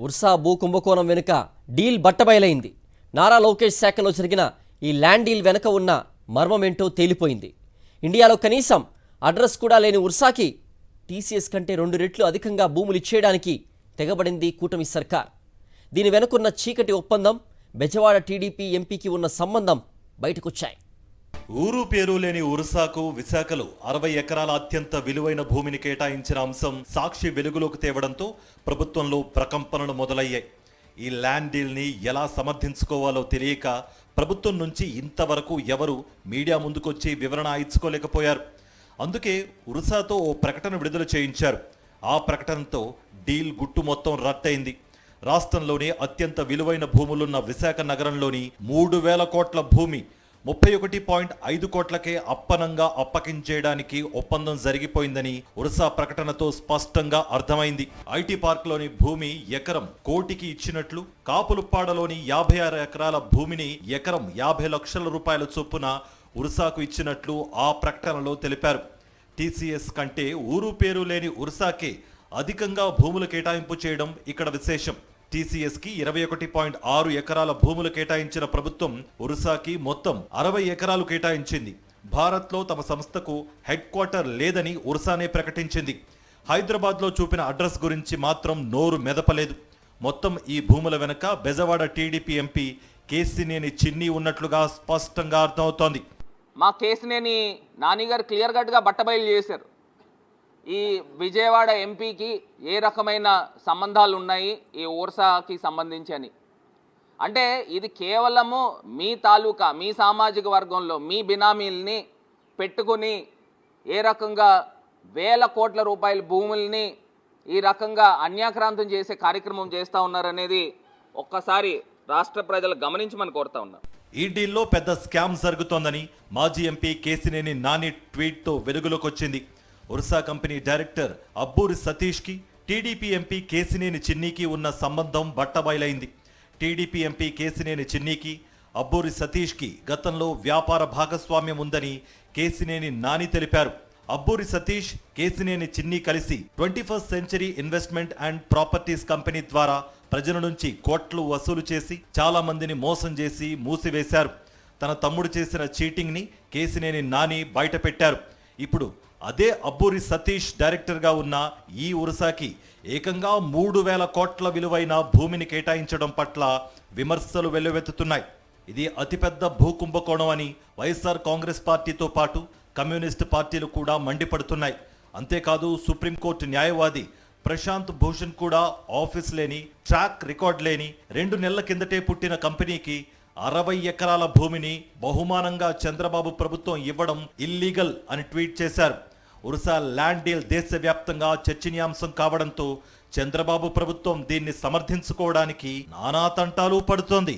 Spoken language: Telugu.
ఉర్సా భూ కుంభకోణం వెనుక డీల్ బట్టబయలైంది. నారా లోకేష్ శాఖలో జరిగిన ఈ ల్యాండ్ డీల్ వెనుక ఉన్న మర్మమేంటో తేలిపోయింది. ఇండియాలో కనీసం అడ్రస్ కూడా లేని ఉర్సాకి టీసీఎస్ కంటే 2 రెట్లు అధికంగా భూములు ఇచ్చేయడానికి తెగబడింది కూటమి సర్కార్. దీని వెనుకున్న చీకటి ఒప్పందం, బెజవాడ టీడీపీ ఎంపీకి ఉన్న సంబంధం బయటకొచ్చాయి. ఊరు పేరు లేని ఉర్సాకు విశాఖలో 60 ఎకరాల అత్యంత విలువైన భూమిని కేటాయించిన అంశం సాక్షి వెలుగులోకి తేవడంతో ప్రభుత్వంలో ప్రకంపనలు మొదలయ్యాయి. ఈ ల్యాండ్ డీల్ని ఎలా సమర్థించుకోవాలో తెలియక ప్రభుత్వం నుంచి ఇంతవరకు ఎవరు మీడియా ముందుకొచ్చి వివరణ ఇచ్చుకోలేకపోయారు. అందుకే ఉర్సాతో ఓ ప్రకటన విడుదల చేయించారు. ఆ ప్రకటనతో డీల్ గుట్టు మొత్తం రద్దయింది. రాష్ట్రంలోనే అత్యంత విలువైన భూములున్న విశాఖ నగరంలోని 3,000 కోట్ల భూమి 31.5 కోట్లకే అప్పనంగా అప్పగించేయడానికి ఒప్పందం జరిగిపోయిందని ఉర్సా ప్రకటనతో స్పష్టంగా అర్థమైంది. ఐటీ పార్క్లోని భూమి ఎకరం కోటికి ఇచ్చినట్లు, కాపులుప్పాడలోని 56 ఎకరాల భూమిని ఎకరం 50 లక్షల రూపాయల చొప్పున ఉర్సాకు ఇచ్చినట్లు ఆ ప్రకటనలో తెలిపారు. టీసీఎస్ కంటే ఊరు పేరు లేని ఉర్సాకే అధికంగా భూములు కేటాయింపు చేయడం ఇక్కడ విశేషం. టీసీఎస్కి 21.6 ఎకరాల భూములు కేటాయించిన ప్రభుత్వం ఉర్సాకి మొత్తం 60 ఎకరాలు కేటాయించింది. భారత్లో తమ సంస్థకు హెడ్ క్వార్టర్ లేదని ఉర్సానే ప్రకటించింది. హైదరాబాద్లో చూపిన అడ్రస్ గురించి మాత్రం నోరు మెదపలేదు. మొత్తం ఈ భూముల వెనుక బెజవాడ టీడీపీ ఎంపీ కేసినేని చిన్ని ఉన్నట్లుగా స్పష్టంగా అర్థమవుతోంది. మా కేసినేని నానిగారు క్లియర్ కట్గా బట్టబయలు చేశారు. ఈ విజయవాడ ఎంపీకి ఏ రకమైన సంబంధాలు ఉన్నాయి ఈ ఉర్సాకి సంబంధించి అని. అంటే ఇది కేవలము మీ తాలూకా, మీ సామాజిక వర్గంలో మీ బినామీల్ని పెట్టుకుని ఏ రకంగా 1,000 కోట్ల రూపాయల భూముల్ని ఈ రకంగా అన్యాక్రాంతం చేసే కార్యక్రమం చేస్తూ ఉన్నారనేది ఒక్కసారి రాష్ట్ర ప్రజలు గమనించమని కోరుతా ఉన్నారు. ఈ డీల్లో పెద్ద స్కామ్ జరుగుతోందని మాజీ ఎంపీ కేసినేని నాని ట్వీట్తో వెలుగులోకి వచ్చింది. ఉర్సా కంపెనీ డైరెక్టర్ అబ్బూరి సతీష్కి టీడీపీ ఎంపీ కేసినేని చిన్నికి ఉన్న సంబంధం బట్టబయలైంది. టీడీపీ ఎంపీ కేసినేని చిన్నికి, అబ్బూరి సతీష్కి గతంలో వ్యాపార భాగస్వామ్యం ఉందని కేసినేని నాని తెలిపారు. అబ్బూరి సతీష్, కేసినేని చిన్ని కలిసి 21st century investment and properties company ద్వారా ప్రజల నుంచి కోట్లు వసూలు చేసి చాలా మందిని మోసం చేసి మూసివేశారు. తన తమ్ముడు చేసిన చీటింగ్ని కేసినేని నాని బయట పెట్టారు. ఇప్పుడు అదే అబ్బూరి సతీష్ డైరెక్టర్గా ఉన్న ఈ ఉర్సాకి ఏకంగా 3,000 కోట్ల విలువైన భూమిని కేటాయించడం పట్ల విమర్శలు వెల్లువెత్తుతున్నాయి. ఇది అతిపెద్ద భూ కుంభకోణం అని వైఎస్ఆర్ కాంగ్రెస్ పార్టీతో పాటు కమ్యూనిస్టు పార్టీలు కూడా మండిపడుతున్నాయి. అంతేకాదు సుప్రీంకోర్టు న్యాయవాది ప్రశాంత్ భూషణ్ కూడా ఆఫీస్ లేని, ట్రాక్ రికార్డ్ లేని 2 నెలల కిందటే పుట్టిన కంపెనీకి 60 ఎకరాల భూమిని బహుమానంగా చంద్రబాబు ప్రభుత్వం ఇవ్వడం ఇల్లీగల్ అని ట్వీట్ చేశారు. ఉర్సా ల్యాండ్ డీల్ దేశవ్యాప్తంగా చర్చనీయాంశం కావడంతో చంద్రబాబు ప్రభుత్వం దీన్ని సమర్థించుకోవడానికి నానా తంటాలు పడుతోంది.